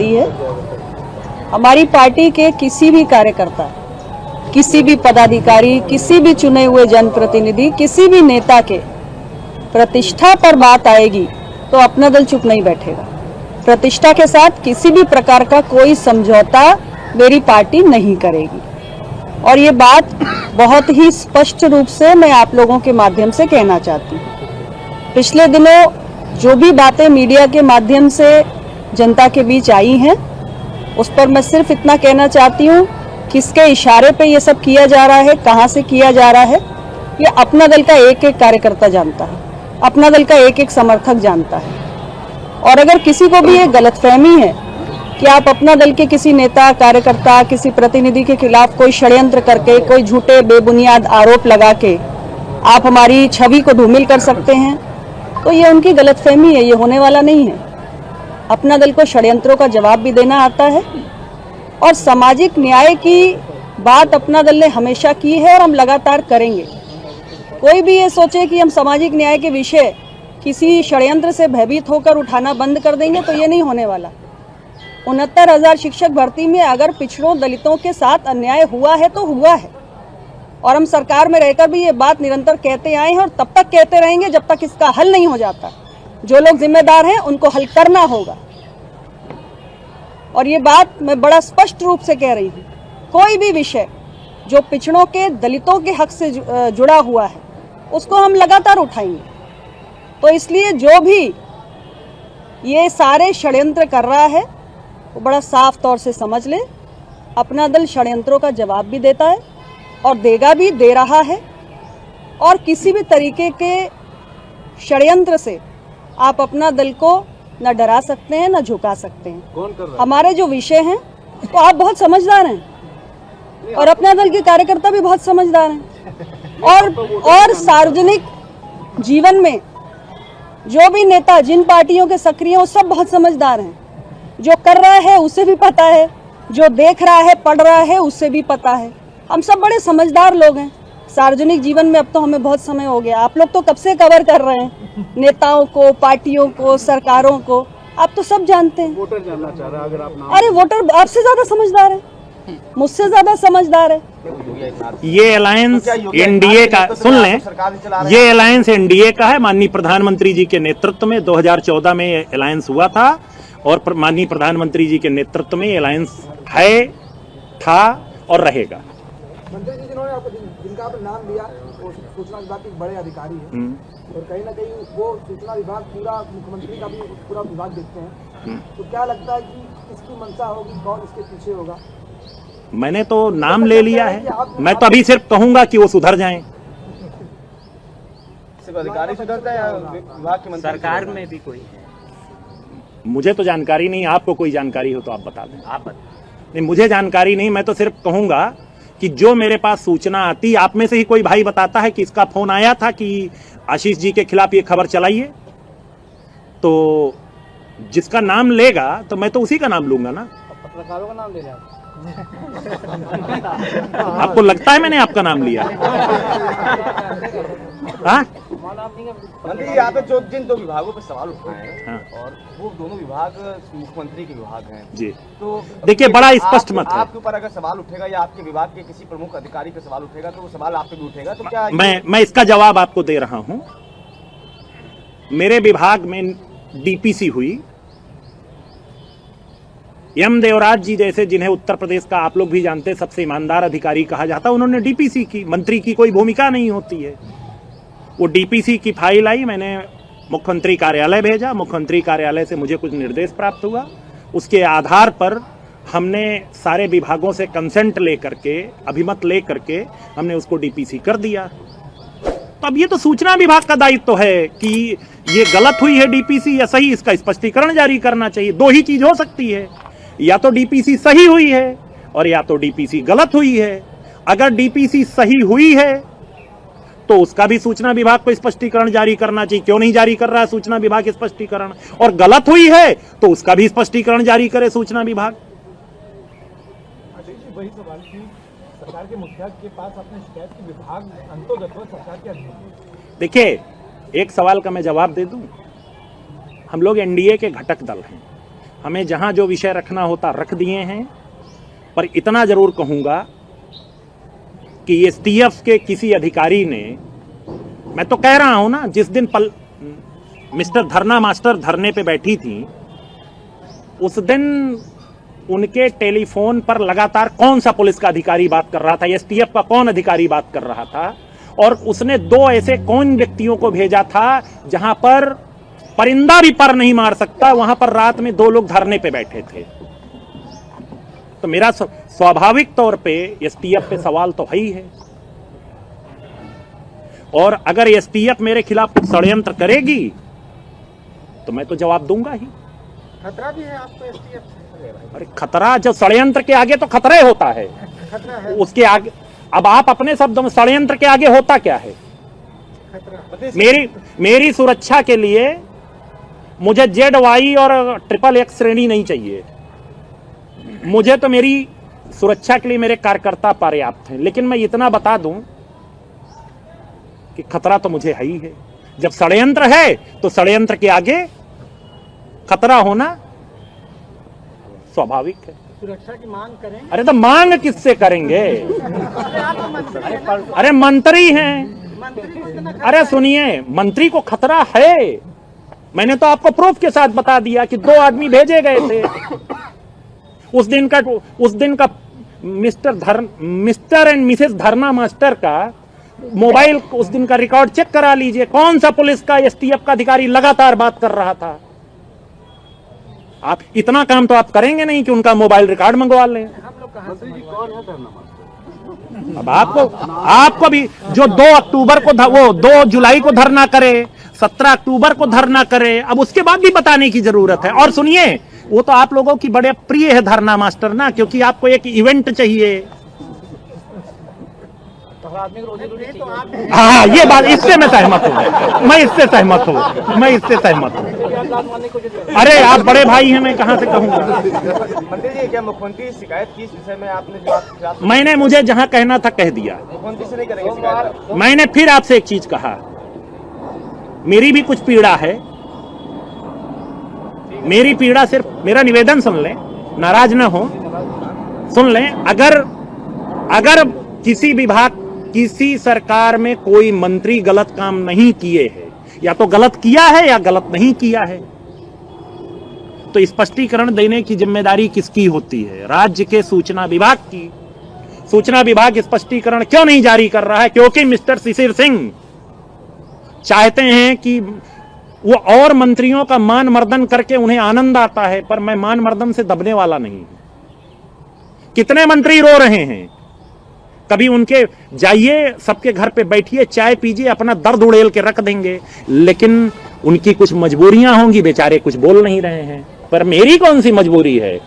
दी है। हमारी पार्टी के किसी भी कार्यकर्ता, किसी भी पदाधिकारी, किसी भी चुने हुए जनप्रतिनिधि, किसी भी नेता के प्रतिष्ठा पर बात आएगी तो अपना दल चुप नहीं बैठेगा। प्रतिष्ठा के साथ किसी भी प्रकार का कोई समझौता मेरी पार्टी नहीं करेगी। और ये बात बहुत ही स्पष्ट रूप से मैं आप लोगों के माध्यम से कहना चाहती हूँ। पिछले दिनों जो भी बातें मीडिया के माध्यम से जनता के बीच आई हैं, उस पर मैं सिर्फ इतना कहना चाहती हूँ, किसके इशारे पे ये सब किया जा रहा है, कहाँ से किया जा रहा है, ये अपना दल का एक एक कार्यकर्ता जानता है, अपना दल का एक एक समर्थक जानता है। और अगर किसी को भी ये गलतफहमी है कि आप अपना दल के किसी नेता, कार्यकर्ता, किसी प्रतिनिधि के खिलाफ कोई षड्यंत्र करके, कोई झूठे बेबुनियाद आरोप लगा के आप हमारी छवि को धूमिल कर सकते हैं, तो ये उनकी गलतफहमी है, ये होने वाला नहीं है। अपना दल को षड्यंत्रों का जवाब भी देना आता है और सामाजिक न्याय की बात अपना दल ने हमेशा की है और हम लगातार करेंगे। कोई भी ये सोचे कि हम सामाजिक न्याय के विषय किसी षड्यंत्र से भयभीत होकर उठाना बंद कर देंगे, तो ये नहीं होने वाला। 69,000 शिक्षक भर्ती में अगर पिछड़ों, दलितों के साथ अन्याय हुआ है तो हुआ है, और हम सरकार में रहकर भी ये बात निरंतर कहते आए हैं और तब तक कहते रहेंगे जब तक इसका हल नहीं हो जाता। जो लोग जिम्मेदार हैं उनको हल करना होगा। और ये बात मैं बड़ा स्पष्ट रूप से कह रही हूँ, कोई भी विषय जो पिछड़ों के, दलितों के हक से जुड़ा हुआ है उसको हम लगातार उठाएंगे। तो इसलिए जो भी ये सारे षड्यंत्र कर रहा है वो बड़ा साफ तौर से समझ ले, अपना दल षड्यंत्रों का जवाब भी देता है और देगा भी, दे रहा है। और किसी भी तरीके के षड्यंत्र से आप अपना दल को न डरा सकते हैं न झुका सकते हैं। कौन कर रहा है? हमारे जो विषय हैं तो आप बहुत समझदार हैं और अपना दल के कार्यकर्ता भी बहुत समझदार हैं। और सार्वजनिक जीवन में जो भी नेता, जिन पार्टियों के सक्रिय हैं, वो सब बहुत समझदार हैं। जो कर रहा है उसे भी पता है, जो देख रहा है, पढ़ रहा है, उसे भी पता है। हम सब बड़े समझदार लोग हैं। सार्वजनिक जीवन में अब तो हमें बहुत समय हो गया, आप लोग तो कब से कवर कर रहे हैं नेताओं को, पार्टियों को, सरकारों को, आप तो सब जानते हैं। वोटर जानना चाह रहा है, अगर आप नाम... अरे वोटर आपसे ज्यादा समझदार है, मुझसे ज्यादा समझदार है। ये अलायंस एनडीए का, सुन लें, ये अलायंस एनडीए का है। माननीय प्रधानमंत्री जी के नेतृत्व में 2014 में ये अलायंस हुआ था और माननीय प्रधानमंत्री जी के नेतृत्व में अलायंस है, था और रहेगा। मंत्री जी जिनका आपने नाम लिया वो सूचना विभाग के बड़े अधिकारी हैं और कहीं ना कहीं वो सूचना विभाग पूरा मुख्यमंत्री का भी पूरा विभाग देखते हैं, तो क्या लगता है कि किसकी मंशा होगी, कौन इसके पीछे होगा? मैंने तो नाम ले लिया है, मैं तो अभी सिर्फ कहूंगा कि वो सुधर जाएं। सिर्फ अधिकारी सुधरता है या विभाग के मंत्री? सरकार में भी कोई है? मुझे तो जानकारी नहीं, आपको कोई जानकारी हो तो आप बता दें। आप नहीं, मुझे जानकारी नहीं, मैं तो सिर्फ कहूंगा कि जो मेरे पास सूचना आती, आप में से ही कोई भाई बताता है कि इसका फोन आया था कि आशीष जी के खिलाफ ये खबर चलाइए, तो जिसका नाम लेगा तो मैं तो उसी का नाम लूंगा ना। पत्रकारों का नाम ले रहे हैं आपको लगता है मैंने आपका नाम लिया? हाँ? मंत्री, यहाँ पे जो जिन दो विभागों पे सवाल उठाए हैं, हाँ। और वो दोनों विभाग मुख्यमंत्री के विभाग हैं जी, तो देखिए बड़ा स्पष्ट मत है। आपके ऊपर अगर सवाल उठेगा या आपके विभाग के किसी प्रमुख अधिकारी पे सवाल उठेगा तो वो सवाल आप पे भी उठेगा, तो क्या मैं इसका जवाब आपको दे रहा हूं। मेरे विभाग में डीपीसी हुई, एम देवराज जी जैसे, जिन्हें उत्तर प्रदेश का आप लोग भी जानते हैं सबसे ईमानदार अधिकारी कहा जाता, उन्होंने डीपीसी की। मंत्री की कोई भूमिका नहीं होती है। वो डीपीसी की फाइल आई, मैंने मुख्यमंत्री कार्यालय भेजा, मुख्यमंत्री कार्यालय से मुझे कुछ निर्देश प्राप्त हुआ, उसके आधार पर हमने सारे विभागों से कंसेंट लेकर के, अभिमत लेकर के हमने उसको डीपीसी कर दिया। तो अब ये तो सूचना विभाग का दायित्व है कि ये गलत हुई है डीपीसी या सही, इसका स्पष्टीकरण जारी करना चाहिए। दो ही चीज हो सकती है, या तो डीपीसी सही हुई है और या तो डीपीसी गलत हुई है। अगर डीपीसी सही हुई है तो उसका भी सूचना विभाग को स्पष्टीकरण जारी करना चाहिए। क्यों नहीं जारी कर रहा है सूचना विभाग स्पष्टीकरण? और गलत हुई है तो उसका भी स्पष्टीकरण जारी करे सूचना विभाग। वही सवाल की सरकार के मुखिया के पास अपने शिकायत की विभाग अंतर्गत सरकार के अधीन। देखिए, एक सवाल का मैं जवाब दे दूं। हम लोग एनडीए के घटक दल हैं, हमें जहां जो विषय रखना होता रख दिए हैं, पर इतना जरूर कहूंगा कि एसटीएफ के किसी अधिकारी ने, मैं तो कह रहा हूं ना, जिस दिन मिस्टर धरना मास्टर धरने पे बैठी थी, उस दिन उनके टेलीफोन पर लगातार कौन सा पुलिस का अधिकारी बात कर रहा था, एसटीएफ का कौन अधिकारी बात कर रहा था, और उसने 2 ऐसे कौन व्यक्तियों को भेजा था जहां पर परिंदा भी पर नहीं मार सकता, वहां पर रात में 2 लोग धरने पे बैठे थे। तो मेरा स्वाभाविक तौर पे एसटीएफ पे सवाल तो है ही है, और अगर एसटीएफ मेरे खिलाफ कुछ षड्यंत्र करेगी तो मैं तो जवाब दूंगा ही। खतरा भी है आपको एसटीएफ से? अरे खतरा, जब षड्यंत्र के आगे तो खतरा ही होता है, खतरा है उसके आगे। अब आप अपने शब्दों में, षड्यंत्र के आगे होता क्या है? खतरा। मेरी सुरक्षा के लिए मुझे ZY और XXX श्रेणी नहीं चाहिए। मुझे तो मेरी सुरक्षा के लिए मेरे कार्यकर्ता पर्याप्त हैं, लेकिन मैं इतना बता दूं कि खतरा तो मुझे है ही है। जब षड्यंत्र है तो षड्यंत्र के आगे खतरा होना स्वाभाविक है। सुरक्षा की मांग करें? अरे तो मांग किससे करेंगे? अरे मंत्री हैं। अरे सुनिए, मंत्री को खतरा है। मैंने तो आपको प्रूफ के साथ बता दिया कि 2 आदमी भेजे गए थे। उस दिन का मिस्टर एंड मिसेस धरना मास्टर का मोबाइल, उस दिन का रिकॉर्ड चेक करा लीजिए, कौन सा पुलिस का एसटीएफ का अधिकारी लगातार बात कर रहा था। आप इतना काम तो आप करेंगे नहीं कि उनका मोबाइल रिकॉर्ड मंगवा लें। मंत्री जी कौन है धरना मास्टर? अब आपको भी जो 2 अक्टूबर को वो 2 जुलाई को धरना करे, 17 अक्टूबर को धरना करे, अब उसके बाद भी बताने की जरूरत है। और सुनिए, वो तो आप लोगों की बड़े प्रिय है धरना मास्टर ना, क्योंकि आपको एक इवेंट चाहिए। हाँ, ये बात, इससे मैं सहमत हूँ, मैं इससे सहमत हूँ। अरे आप बड़े भाई हैं, मैं कहां से कहूंगा। मंत्री जी, क्या मुख्यमंत्री की शिकायत की इस विषय में आपने जो आपके खिलाफ? मैंने मुझे जहां कहना था कह दिया। मुख्यमंत्री से नहीं करेंगे शिकायत? मैंने फिर आपसे एक चीज कहा, मेरी भी कुछ पीड़ा है। मेरी पीड़ा सिर्फ, मेरा निवेदन सुन लें, नाराज ना हो, सुन लें। अगर किसी विभाग, किसी सरकार में कोई मंत्री गलत काम नहीं किए हैं, या तो गलत किया है या गलत नहीं किया है, तो स्पष्टीकरण देने की जिम्मेदारी किसकी होती है? राज्य के सूचना विभाग की। सूचना विभाग स्पष्टीकरण क्यों नहीं जारी कर रहा है? क्योंकि मिस्टर शिशिर सिंह चाहते हैं कि वो और मंत्रियों का मान मर्दन करके उन्हें आनंद आता है, पर मैं मान मर्दन से दबने वाला नहीं। कितने मंत्री रो रहे हैं, कभी उनके जाइए, सबके घर पे बैठिए, चाय पीजिए, अपना दर्द उड़ेल के रख देंगे, लेकिन उनकी कुछ मजबूरियां होंगी, बेचारे कुछ बोल नहीं रहे हैं। पर मेरी कौन सी मजबूरी है